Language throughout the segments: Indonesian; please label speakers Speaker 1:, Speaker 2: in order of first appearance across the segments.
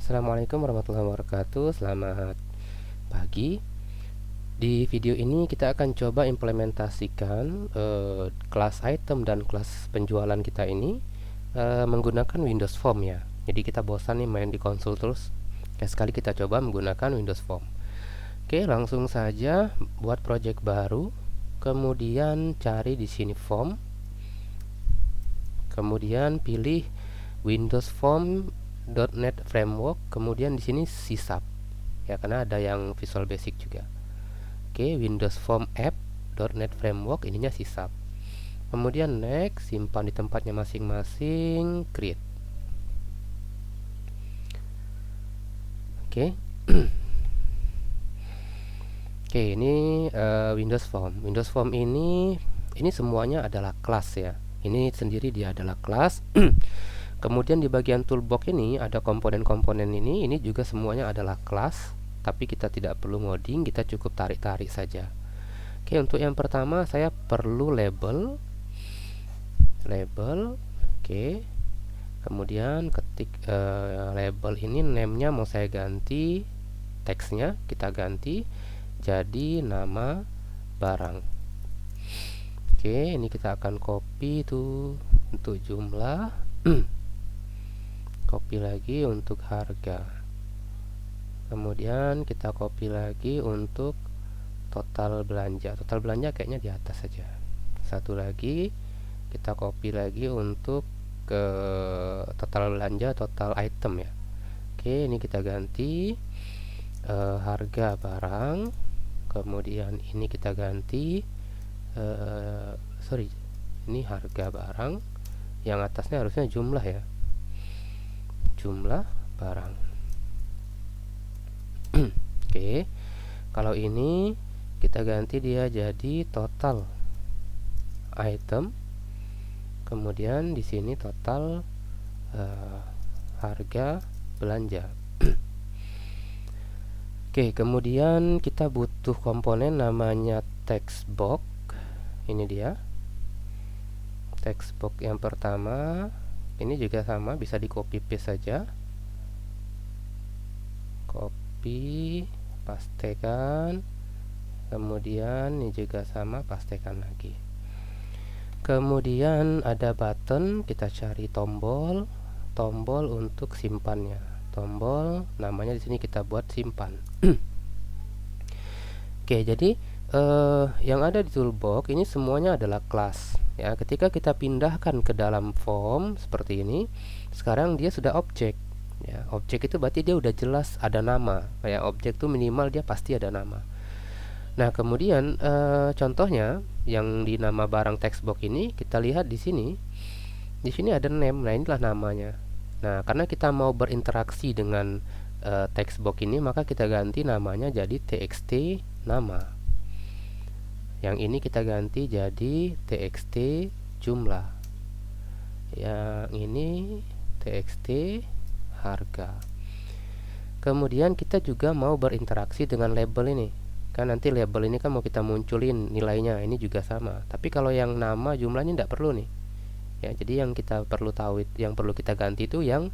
Speaker 1: Assalamualaikum warahmatullahi wabarakatuh. Selamat pagi. Di video ini kita akan coba implementasikan kelas item dan kelas penjualan kita ini menggunakan Windows Form ya. Jadi kita bosan nih main di konsol terus. Sekali kita coba menggunakan Windows Form. Oke, langsung saja buat project baru. Kemudian cari di sini Form. Kemudian pilih Windows Form .NET Framework, kemudian di sini C# ya, karena ada yang Visual Basic juga. Oke, Windows Form App .NET Framework, ininya C#. Kemudian next, simpan di tempatnya masing-masing, create. Oke. Oke, ini Windows Form. Windows Form ini semuanya adalah kelas ya. Ini sendiri dia adalah kelas. Kemudian di bagian toolbox ini ada komponen-komponen ini juga semuanya adalah kelas, tapi kita tidak perlu ngoding, kita cukup tarik-tarik saja. Oke, untuk yang pertama saya perlu label. Oke. Kemudian ketik label ini, name-nya mau saya ganti, teksnya kita ganti jadi nama barang. Oke, ini kita akan copy tuh untuk jumlah. Copy lagi untuk harga, kemudian kita copy lagi untuk total belanja. Total belanja kayaknya di atas saja. Satu lagi kita copy lagi untuk ke total belanja, total item ya. Oke, ini kita ganti harga barang, kemudian ini kita ganti ini harga barang, yang atasnya harusnya jumlah ya, jumlah barang. Oke, kalau ini kita ganti dia jadi total item, kemudian di sini total harga belanja. Oke, kemudian kita butuh komponen namanya text box. Ini dia text box yang pertama. Ini juga sama, bisa di copy paste saja. Copy, pastekan. Kemudian ini juga sama, pastekan lagi. Kemudian ada button, kita cari tombol untuk simpannya. Tombol namanya di sini kita buat simpan. Oke, jadi yang ada di toolbox ini semuanya adalah kelas ya. Ketika kita pindahkan ke dalam form seperti ini, sekarang dia sudah objek ya. Objek itu berarti dia udah jelas ada nama. Kayak objek itu minimal dia pasti ada nama. Nah, kemudian contohnya yang di nama barang text box ini kita lihat di sini. Di sini ada name. Nah, inilah namanya. Nah, karena kita mau berinteraksi dengan text box ini, maka kita ganti namanya jadi txt nama. Yang ini kita ganti jadi txt jumlah. Yang ini txt harga. Kemudian kita juga mau berinteraksi dengan label ini. Kan nanti label ini kan mau kita munculin nilainya, ini juga sama. Tapi kalau yang nama jumlahnya tidak perlu nih. Ya, jadi yang kita perlu tahu, yang perlu kita ganti itu yang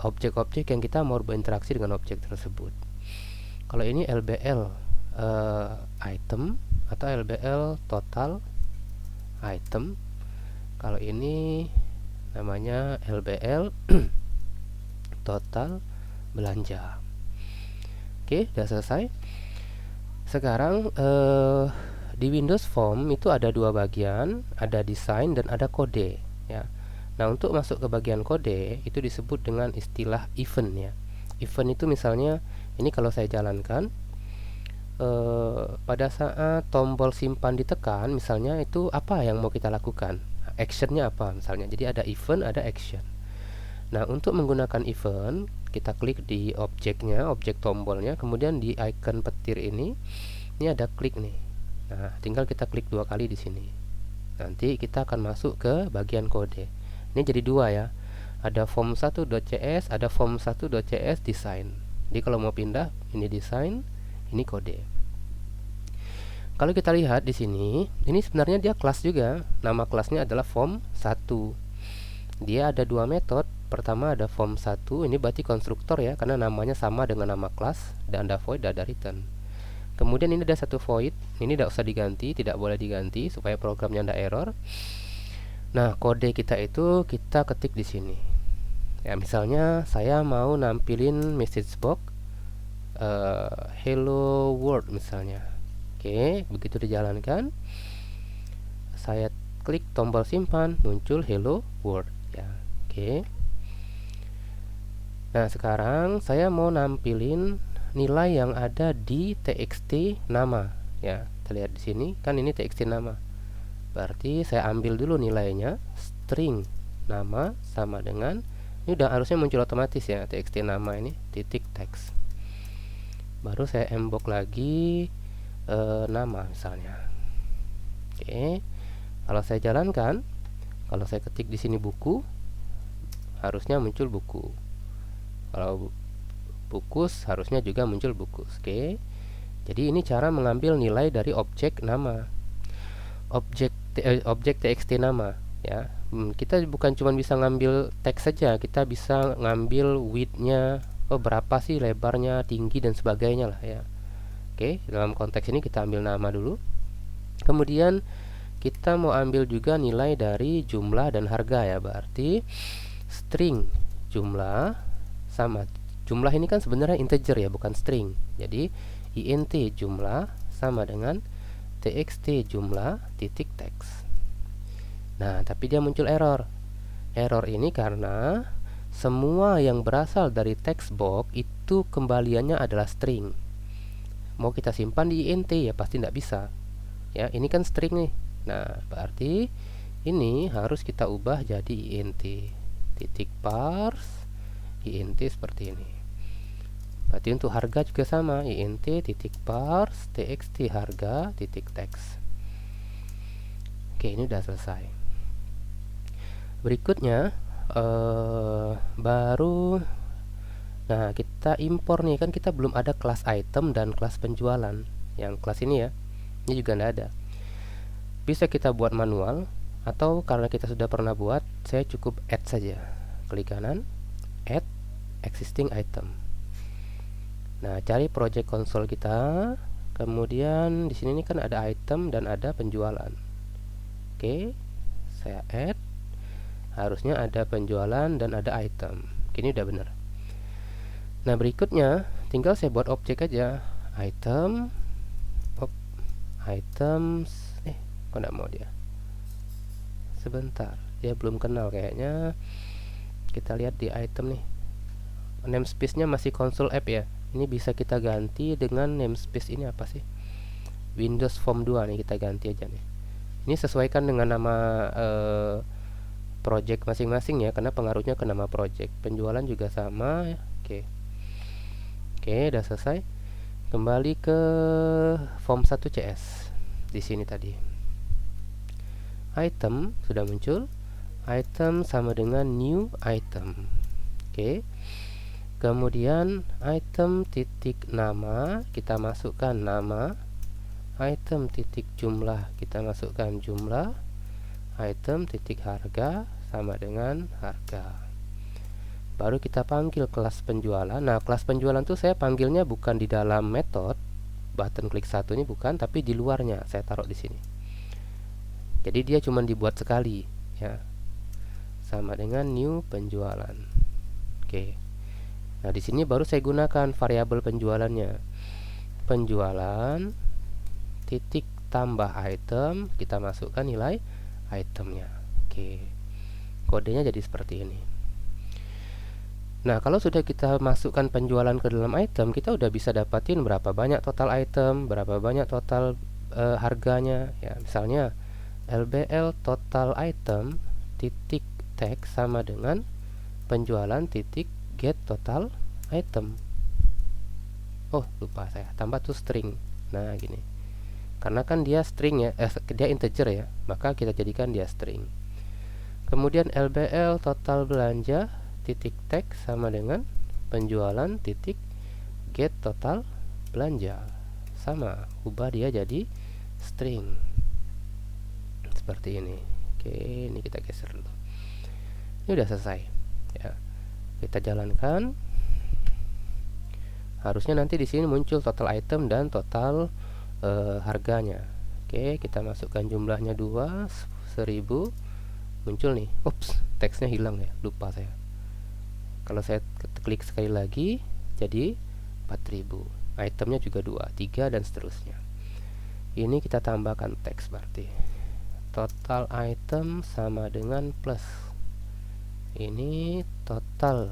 Speaker 1: objek-objek yang kita mau berinteraksi dengan objek tersebut. Kalau ini LBL item atau LBL total item. Kalau ini namanya LBL total belanja. Oke, sudah selesai. Sekarang di Windows Form itu ada dua bagian, ada desain dan ada kode ya. Nah, untuk masuk ke bagian kode itu disebut dengan istilah event ya. Event itu misalnya ini kalau saya jalankan, pada saat tombol simpan ditekan misalnya, itu apa yang mau kita lakukan, actionnya apa misalnya. Jadi ada event, ada action. Nah, untuk menggunakan event kita klik di objeknya, objek tombolnya, kemudian di icon petir ini ada klik nih. Nah, tinggal kita klik dua kali di sini. Nanti kita akan masuk ke bagian kode. Ini jadi dua ya, ada form1.cs, ada form1.cs design. Jadi kalau mau pindah, ini design, ini kode. Kalau kita lihat di sini, ini sebenarnya dia kelas juga. Nama kelasnya adalah form1. Dia ada dua metode. Pertama ada form1, ini berarti konstruktor ya, karena namanya sama dengan nama kelas, dan ada void, ada return. Kemudian ini ada satu void, ini tidak usah diganti, tidak boleh diganti supaya programnya tidak error. Nah, kode kita itu kita ketik di sini. Ya, misalnya saya mau nampilin message box hello world misalnya. Oke, begitu dijalankan, saya klik tombol simpan, muncul hello world ya. Oke. Nah, sekarang saya mau nampilin nilai yang ada di txt nama ya. Kita lihat di sini kan ini txt nama. Berarti saya ambil dulu nilainya, string nama sama dengan, ini udah harusnya muncul otomatis ya, txt nama ini titik teks. Baru saya embok lagi nama misalnya. Oke. Kalau saya jalankan, kalau saya ketik di sini buku, harusnya muncul buku. Kalau bukus harusnya juga muncul bukus. Oke. Jadi ini cara mengambil nilai dari objek nama. Objek txt nama ya. Kita bukan cuma bisa ngambil teks saja, kita bisa ngambil width-nya, berapa sih lebarnya, tinggi dan sebagainya lah ya. Oke, dalam konteks ini kita ambil nama dulu. Kemudian kita mau ambil juga nilai dari jumlah dan harga ya. Berarti string jumlah sama, jumlah ini kan sebenarnya integer ya, bukan string. Jadi int jumlah sama dengan txt jumlah titik teks. Nah, tapi dia muncul error. Error ini karena semua yang berasal dari text box itu kembaliannya adalah string. Mau kita simpan di int ya pasti tidak bisa. Ya, ini kan string nih. Nah, berarti ini harus kita ubah jadi int titik parse int seperti ini. Berarti untuk harga juga sama, int titik parse txt harga titik teks. Oke, ini udah selesai. Berikutnya baru, nah kita impor nih, kan kita belum ada kelas item dan kelas penjualan. Yang kelas ini ya, ini juga tidak ada. Bisa kita buat manual, atau karena kita sudah pernah buat, saya cukup add saja. Klik kanan, add existing item. Nah, cari project console kita. Kemudian di sini kan ada item dan ada penjualan. Oke, saya add. Harusnya ada penjualan dan ada item. Ini udah benar. Nah, berikutnya tinggal saya buat objek aja. Item, items. Kok enggak mau dia? Sebentar, dia belum kenal kayaknya. Kita lihat di item nih. Namespace-nya masih console app ya. Ini bisa kita ganti dengan namespace ini apa sih? Windows Form 2 nih, kita ganti aja nih. Ini sesuaikan dengan nama project masing-masing ya, karena pengaruhnya ke nama project. Penjualan juga sama ya. Oke, udah selesai. Kembali ke form 1 CS. Di sini tadi. Item sudah muncul. Item sama dengan new item. Oke. Kemudian item titik nama, kita masukkan nama. Item titik jumlah, kita masukkan jumlah. Item titik harga sama dengan harga. Baru kita panggil kelas penjualan. Nah, kelas penjualan tuh saya panggilnya bukan di dalam metode button klik 1 ini, bukan, tapi di luarnya saya taruh di sini. Jadi dia cuma dibuat sekali ya. Sama dengan new penjualan. Oke. Nah, di sini baru saya gunakan variabel penjualannya. Penjualan titik tambah item, kita masukkan nilai itemnya. Oke. Kodenya jadi seperti ini. Nah, kalau sudah kita masukkan penjualan ke dalam item, kita udah bisa dapatin berapa banyak total item, berapa banyak total harganya ya. Misalnya LBL total item titik teks sama dengan penjualan titik get total item. Oh, lupa saya tambah tuh string. Nah, gini. Karena kan dia string ya, dia integer ya, maka kita jadikan dia string. Kemudian LBL total belanja titik teks sama dengan penjualan titik get total belanja. Sama, ubah dia jadi string. Seperti ini. Oke, ini kita geser dulu. Ini udah selesai ya. Kita jalankan. Harusnya nanti di sini muncul total item dan total harganya. Oke, kita masukkan jumlahnya 2, 1000. Muncul nih. Ups, teksnya hilang ya, lupa saya. Kalau saya klik sekali lagi, jadi 4000. Itemnya juga 2, 3 dan seterusnya. Ini kita tambahkan teks berarti. Total item sama dengan plus. Ini total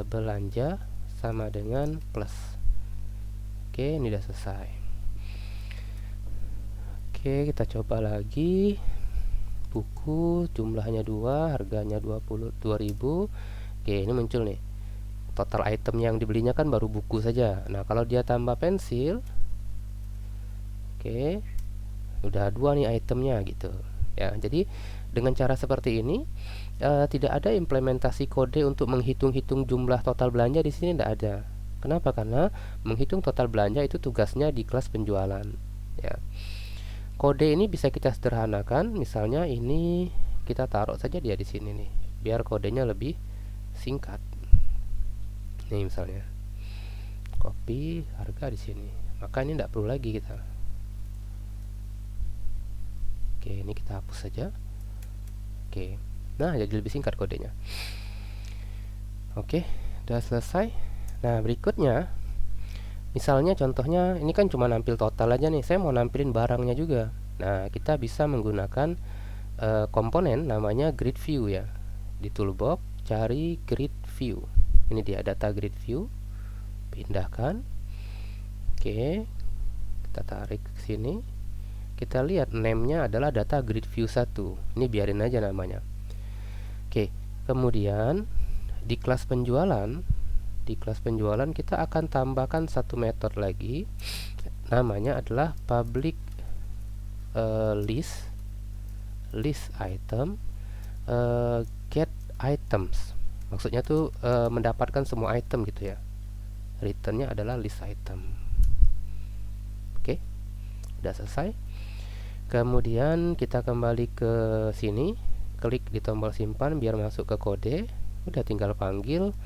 Speaker 1: belanja sama dengan plus. Oke, ini udah selesai. Oke, kita coba lagi. Buku jumlahnya 2, harganya 22.000. Oke, ini muncul nih. Total item yang dibelinya kan baru buku saja. Nah, kalau dia tambah pensil, oke, udah 2 nih itemnya gitu ya. Jadi dengan cara seperti ini tidak ada implementasi kode untuk menghitung-hitung jumlah total belanja di sini, tidak ada. Kenapa? Karena menghitung total belanja itu tugasnya di kelas penjualan ya. Kode ini bisa kita sederhanakan, misalnya ini kita taruh saja dia di sini nih, biar kodenya lebih singkat. Nih misalnya copy harga di sini, maka ini tidak perlu lagi kita. Oke, ini kita hapus saja. Oke, nah jadi lebih singkat kodenya. Oke, udah selesai. Nah berikutnya, misalnya contohnya ini kan cuma nampil total aja nih, saya mau nampilin barangnya juga. Nah kita bisa menggunakan komponen namanya grid view ya. Di toolbox cari grid view. Ini dia data grid view. Pindahkan. Oke, kita tarik ke sini. Kita lihat name-nya adalah data grid view 1. Ini biarin aja namanya. Oke, kemudian di kelas penjualan kita akan tambahkan satu metode lagi. Namanya adalah public list item get items. Maksudnya tuh mendapatkan semua item gitu ya. Returnnya adalah list item. Oke, udah selesai. Kemudian kita kembali ke sini, klik di tombol simpan biar masuk ke kode. Udah tinggal panggil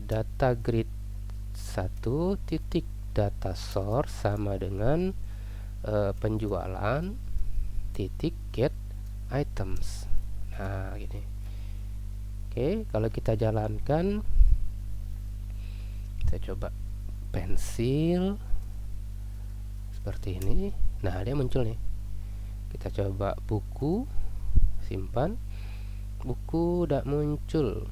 Speaker 1: data grid 1 titik data source sama dengan penjualan titik get items. Nah gini. Oke, kalau kita jalankan, kita coba pensil seperti ini. Nah dia muncul nih. Kita coba buku, simpan. Buku tidak muncul.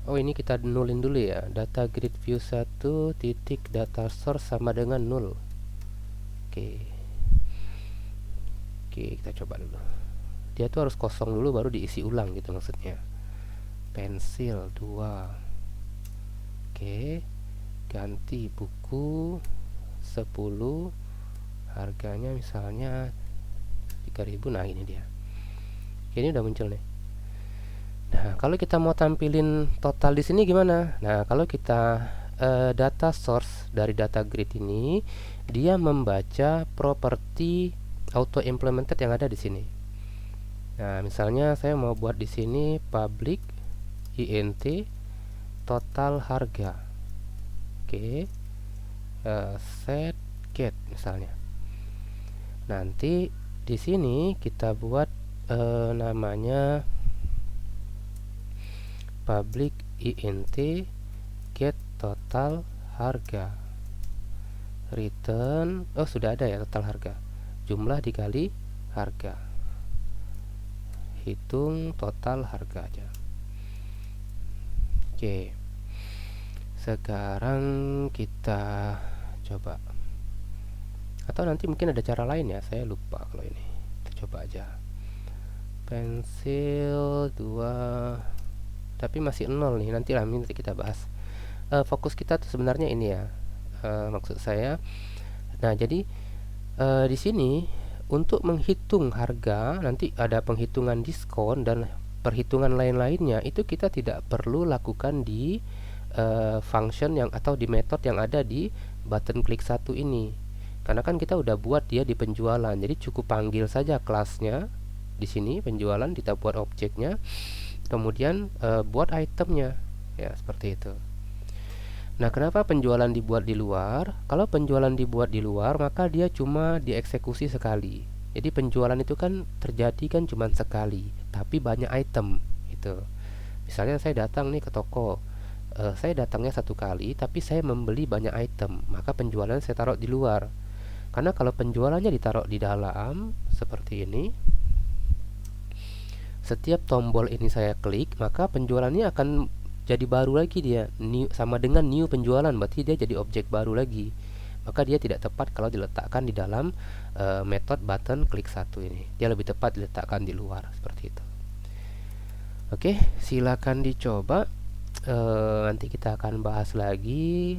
Speaker 1: Ini kita nulin dulu ya. Data grid view 1 titik data source sama dengan 0. Oke, kita coba dulu. Dia tuh harus kosong dulu baru diisi ulang gitu maksudnya. Pensil 2. Oke, ganti buku 10, harganya misalnya 3.000. Nah ini dia. Ini udah muncul nih. Nah kalau kita mau tampilin total di sini gimana? Nah kalau kita data source dari data grid ini, dia membaca properti auto implemented yang ada di sini. Nah misalnya saya mau buat di sini public int total harga. Oke. Set get misalnya. Nanti di sini kita buat namanya public int get total harga. Return, sudah ada ya total harga. Jumlah dikali harga. Hitung total harga aja. Oke. Sekarang kita coba, atau nanti mungkin ada cara lain ya, saya lupa kalau ini. Kita coba aja. Pensil 2, tapi masih 0 nih, nanti kita bahas. Fokus kita tuh sebenarnya ini ya, maksud saya. Nah jadi di sini untuk menghitung harga nanti ada penghitungan diskon dan perhitungan lain-lainnya, itu kita tidak perlu lakukan di function yang atau di method yang ada di button klik 1 ini, karena kan kita udah buat dia di penjualan. Jadi cukup panggil saja kelasnya di sini penjualan kita buat objeknya, kemudian buat itemnya, ya seperti itu. Nah, kenapa penjualan dibuat di luar? Kalau penjualan dibuat di luar, maka dia cuma dieksekusi sekali. Jadi penjualan itu kan terjadi kan cuma sekali, tapi banyak item gitu. Misalnya saya datang nih ke toko, saya datangnya satu kali, tapi saya membeli banyak item, maka penjualan saya taruh di luar. Karena kalau penjualannya ditaruh di dalam seperti ini, setiap tombol ini saya klik, maka penjualannya akan jadi baru lagi dia, new, sama dengan new penjualan, berarti dia jadi objek baru lagi. Maka dia tidak tepat kalau diletakkan di dalam metode button klik satu ini. Dia lebih tepat diletakkan di luar seperti itu. Oke, silakan dicoba. Nanti kita akan bahas lagi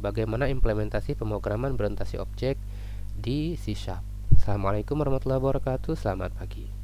Speaker 1: bagaimana implementasi pemrograman berorientasi objek di C#. Assalamualaikum warahmatullahi wabarakatuh. Selamat pagi.